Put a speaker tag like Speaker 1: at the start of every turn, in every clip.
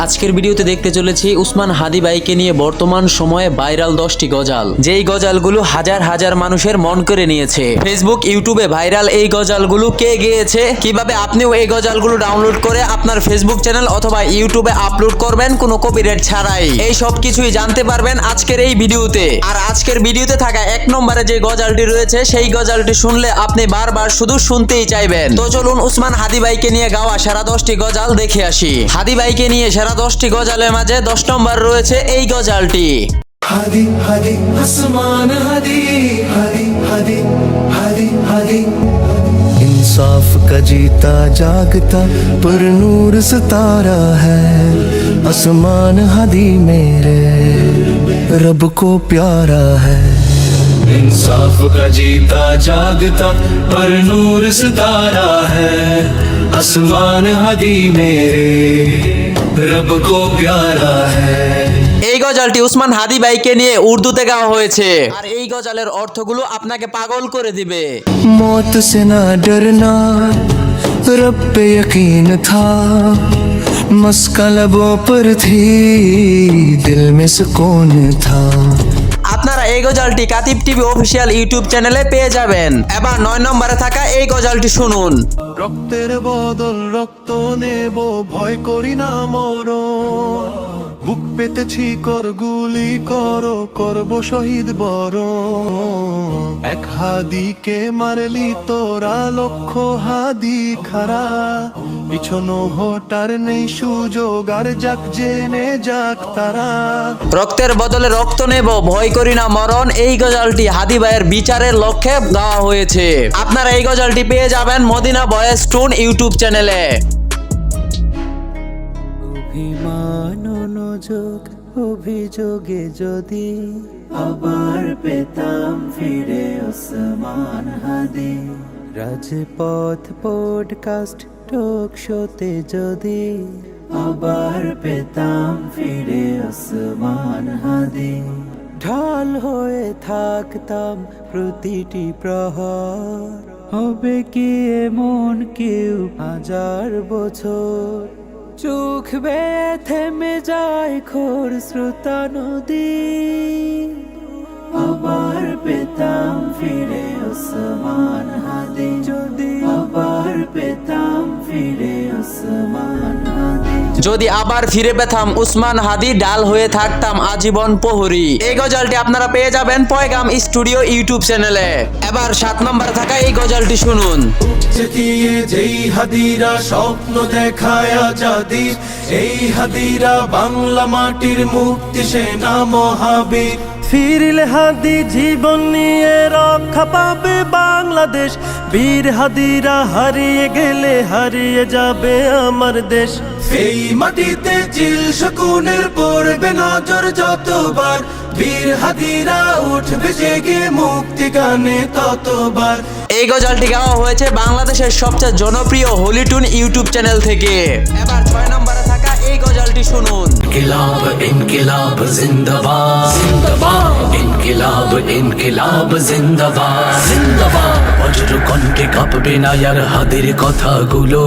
Speaker 1: আজকের ভিডিওতে দেখতে চলেছি উসমান হাদি ভাইকে নিয়ে বর্তমান সময়ে ভাইরাল 10টি গজাল, যেই গজালগুলো হাজার হাজার মানুষের মন করে নিয়েছে। ফেসবুক ইউটিউবে ভাইরাল এই গজালগুলো কে গেয়েছে, কিভাবে আপনিও এই গজালগুলো ডাউনলোড করে আপনার ফেসবুক চ্যানেল অথবা ইউটিউবে আপলোড করবেন কোনো কপিরাইট ছাড়াই, এই সব কিছুই জানতে পারবেন আজকের এই ভিডিওতে। আর আজকের ভিডিওতে থাকা এক নম্বরে যে গজালটি রয়েছে সেই গজালটি শুনলে আপনি বারবার শুধু শুনতেই চাইবেন। তো চলুন উসমান হাদি ভাইকে নিয়ে গাওয়া সেরা 10টি গজাল দেখে আসি। হাদি ভাইকে নিয়ে সেরা 10টি গজালের মাঝে 10 নম্বর রয়েছে এই গজালটি।
Speaker 2: হাদি হাদি আসমান হাদি হাদি হাদি হাদি হাদি इंसाफ का जीता जागता पर नूर सितारा है आसमान हादी मेरे रब को प्यारा है इंसाफ का जीता जागता पर नूर सितारा है आसमान हादी मेरे रब को प्यारा है।
Speaker 1: এই গজালটি উসমান হাদি ভাইকে নিয়ে উর্দুতে গাওয়া হয়েছে, আর এই গজালের অর্থগুলো আপনাকে পাগল করে দিবে।
Speaker 2: मौत से ना डरना रब पे यकीन था मस्का लबों पर थी दिल में सुकून था।
Speaker 1: আপনারা এই গজালটি কাতিব টিভি অফিসিয়াল ইউটিউব চ্যানেলে পেয়ে যাবেন। এবার 9 নম্বরে থাকা এই গজালটি শুনুন।
Speaker 2: রক্তের বদল রক্ত নেব ভয় করি না মরণ বুক পেতেছি কর গুলি করো করব শহীদ বরণ এক হাদিকে মারলি তোরা লক্ষ হাদি খারা পিছনো হটার নেই সুযোগ আর যাক জেনে যাক তারা।
Speaker 1: রক্তের বদলে রক্ত নেব ভয় করি না মরণ, এই গজালটি হাদি ভাইয়ের বিচারের লক্ষ্যে গাওয়া হয়েছে। আপনারা এই গজালটি পেয়ে যাবেন মদিনা ভয়েস টোন ইউটিউব চ্যানেলে।
Speaker 3: অভিমান অনুযোগ অভিযোগে যদি আবার পেতাম ফিরে ওসমান হাদি, রাজপথ পডকাস্ট টক শোতে যদি আবার পেতাম ফিরে ওসমান হাদি, ঢাল হয়ে থাকতাম প্রতিটি প্রহর, হবে কি এমন কেউ 1000 বছর, চোখ বেয়ে থেমে যায় খোর শ্রোতা নদী, আবার পেতাম ফিরে ওসমান হাদি, যদি আবার পেতাম ফিরে ওসমান হাদি,
Speaker 1: যদি আবার ফিরে পেতাম উসমান হাদি, ডাল হয়ে থাকতাম আজীবন প্রহরী। এই গজালটি আপনারা পেয়ে যাবেন পয়গাম স্টুডিও ইউটিউব চ্যানেলে। এবার 7 নম্বরে থাকা এই গজালটি শুনুন।
Speaker 2: চেতিয়ে যেই হাদিরা স্বপ্ন দেখায় আজাদি এই হাদিরা বাংলা মাটির মুক্তি সেনা মহাবীর, ফিরলে হাদি জীবন নিয়ে রক্ষা পাবে বাংলাদেশ, বীর হাদিরা হারিয়ে গেলে হারিয়ে যাবে আমার দেশ। এই মাটিতে চিল শকুনের পড়বে নজর যতবার, বীর হাদিরা উঠবে জেগে মুক্তি গানে ততবার।
Speaker 1: এই গজালটি গাওয়া হয়েছে বাংলাদেশের সবচেয়ে জনপ্রিয় হলিটুন ইউটিউব চ্যানেল থেকে। এবার 6 নম্বরে থাকা এই গজালটি শুনুন।
Speaker 4: इनकिलाब इनकिलाब जिंदाबाद जिंदाबाद इनकिलाब इनकिलाब जिंदाबाद जिंदाबाद वज्र कण्ठे काঁপবে না यार হাদির কথাগুলো,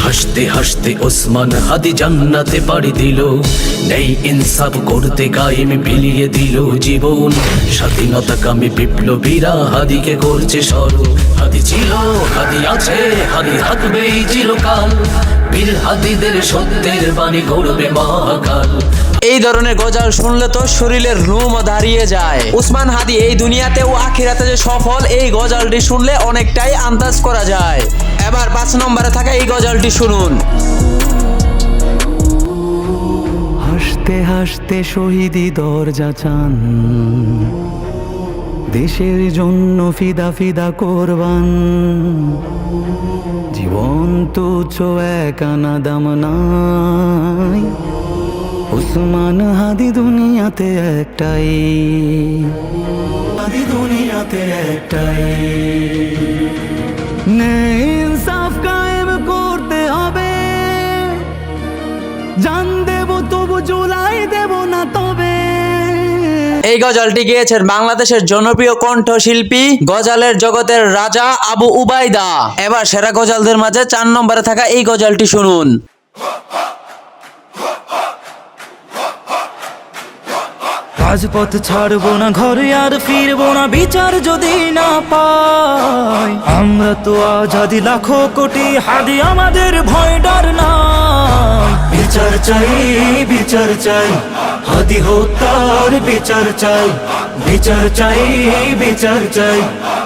Speaker 4: হাসতে হাসতে ওসমান হাদি জান্নাতে পাড়ি দিল, নেই ইনসাফ করতে কায়েম বিলিয়ে দিল জীবন, স্বাধীনতা কামী বিপ্লবীরা হাদিকে করছে স্মরণ, হাদি ছিল হাদি আছে হাদি থাকবে চিরকাল, বীর হাদিদের সত্যের বাণী গড়বে মহাকাল।
Speaker 1: এই ধরনের গজাল শুনলে তো শরীরের রুম দাঁড়িয়ে যায়। উসমান হাদি এই দুনিয়াতে ও আখিরাতে যে সফল, এই গজালটি শুনলে অনেকটাই আন্দাজ করা যায়। এবার 5 নম্বরে থাকা এই গজালটি শুনুন।
Speaker 3: হাসতে হাসতে শহীদি দরজা চান, দেশের জন্য ফিদা ফিদা কোরবান, জীবন তুচ্ছ এক আনা দাম নাই, উসমান হাদি দুনিয়াতে একটাই, হাদি দুনিয়াতে একটাই, ন্যায় ইনসাফ কায়েম করতে হবে, জান দেব তবু জুলাই দেব না তবে।
Speaker 1: এই গজলটি গেয়েছেন বাংলাদেশের জনপ্রিয় কণ্ঠশিল্পী গজলের জগতের রাজা আবু উবাইদা। এবার সেরা গজলদের মাঝে 4 নম্বরে থাকা এই গজলটি শুনুন।
Speaker 3: রাজপথ ছাড়বো না, ঘরে আর ফিরবো না, বিচার যদি না পাই। আমরা তো আজাদি লাখো কোটি, হাদি আমাদের ভয় ডর নাই। বিচার চাই, বিচার চাই, হাদি হত্যার বিচার চাই। বিচার চাই, বিচার চাই,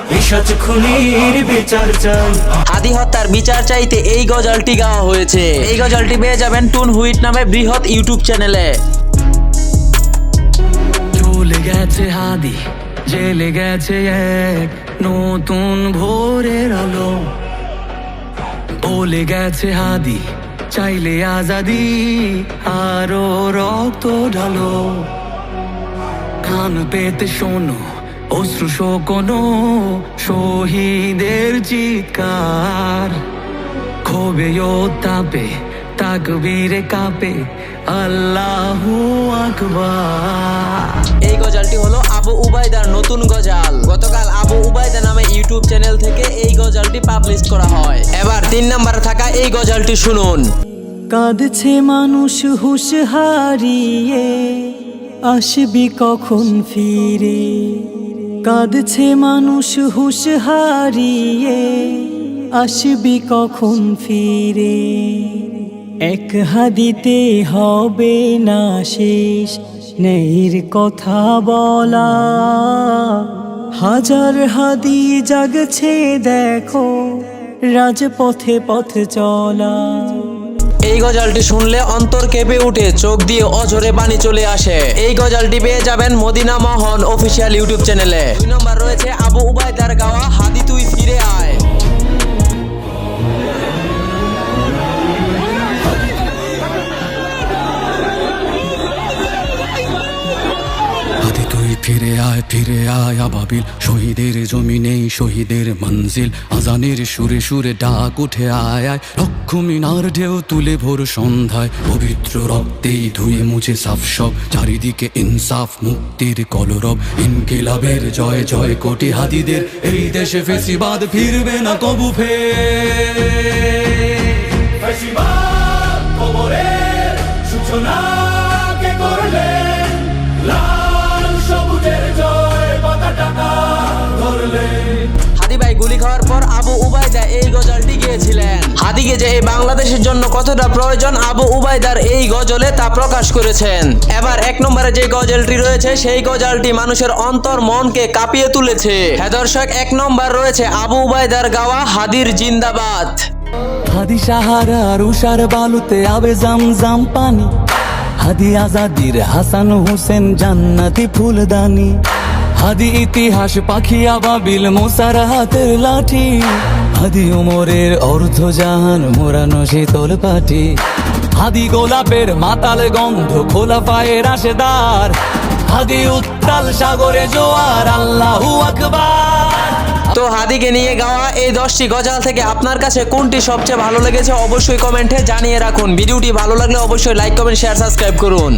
Speaker 3: পিশাচ খুনির বিচার চাই।
Speaker 1: হাদি হত্যার বিচার চাইতে এই গজলটি গাওয়া হয়েছে। এই গজলটি পেয়ে যাবেন টুন হুইট নামে বৃহৎ ইউটিউব চ্যানেলে।
Speaker 3: চলে গেছে হাদি, জেলে গেছে এক নতুন ভোরের আলো। বলে গেছে হাদি, চাইলে আজাদি আরো রক্ত ঢালো। কান পেতে শোনো অশ্রু শোকনো শহীদের চিৎকার। ক্ষোভে ও তাপে তাকবীরে কাঁপে আল্লাহু আকবার।
Speaker 1: এই গজলটি হলো আবু উবাইদার নতুন গজল। গতকাল আবু উবাইদা নামে ইউটিউব চ্যানেল থেকে এই গজলটি পাবলিশ করা হয়। এবার 3 নম্বরে থাকা এই গজলটি শুনুন।
Speaker 3: কাঁদছে মানুষ হুঁশ হারিয়ে, আসবি কখন ফিরে। কাঁদছে মানুষ হুঁশ হারিয়ে, আসবি কখন ফিরে। এক হাদিতে হবে না শেষ নেইর কথা বলা। হাজার হাদি জাগছে দেখো, রাজপথে পথ চলা।
Speaker 1: এই গজলটি শুনলে অন্তর কেঁপে উঠে, চোখ দিয়ে অঝরে পানি চলে আসে। এই গজলটি পেয়ে যাবেন মদিনা মোহন অফিসিয়াল ইউটিউব চ্যানেলে। 2 নম্বর রয়েছে আবু উবাইদার গাওয়া হাদি তুই ফিরে আয়।
Speaker 5: হাদি তুই ফিরে আয় আবাবিল। শহীদের জমিনেই শহীদের মঞ্জিল। আজানের সুরে সুরে ডাক উঠে আয় আয়। রক্ষমিনার ঢেউ তুলে ভোর সন্ধ্যায়, পবিত্র রক্তেই ধুয়ে মুছে সাফ সব। চারিদিকে ইনসাফ মুক্তির কলরব। ইনকিলাবের জয় জয় কোটি হাদিদের। এই দেশে ফেসিবাদ ফিরবে না কবু ফেসিবাদ কবরের সূচনা কে করলেন? লাল সবুজের জয় পতাকা ধরলেন।
Speaker 1: হাদি ভাই গুলি খাওয়ার পর আবু উবাইদা এই গজলটি গেয়েছিলেন। হাদিকে যে এই বাংলাদেশের জন্য কতটা প্রয়োজন আবু উবাইদার এই গজলে তা প্রকাশ করেছেন। এবার 1 নম্বরে যে গজলটি রয়েছে সেই গজলটি মানুষের অন্তর মনকে কাঁপিয়ে তুলেছে। হ্যাঁ দর্শক, 1 নম্বর রয়েছে আবু উবাইদার গাওয়া হাদির জিন্দাবাদ।
Speaker 3: হাদি সাহারার উষার বালুতে আবে জামজাম পানি। হাদি আজাদির হাসান হোসেন জান্নাতি ফুলদানি। হাদি ইতিহাস পাখি আবাবিল মোসার হাতের লাঠি। হাদি উমরের অর্ধজাহান মোরানো শীতল পাটি। হাদি গোলাপের মাতাল গন্ধ খোলা পায়ের আশেদার। হাদি উত্তাল সাগরে জোয়ার আল্লাহু আকবার।
Speaker 1: তো হাদিকে নিয়ে গাওয়া এই 10টি গজল থেকে আপনার কাছে কোনটি সবচেয়ে ভালো লেগেছে অবশ্যই কমেন্টে জানিয়ে রাখুন। ভিডিওটি ভালো লাগলে অবশ্যই লাইক কমেন্ট শেয়ার সাবস্ক্রাইব করুন।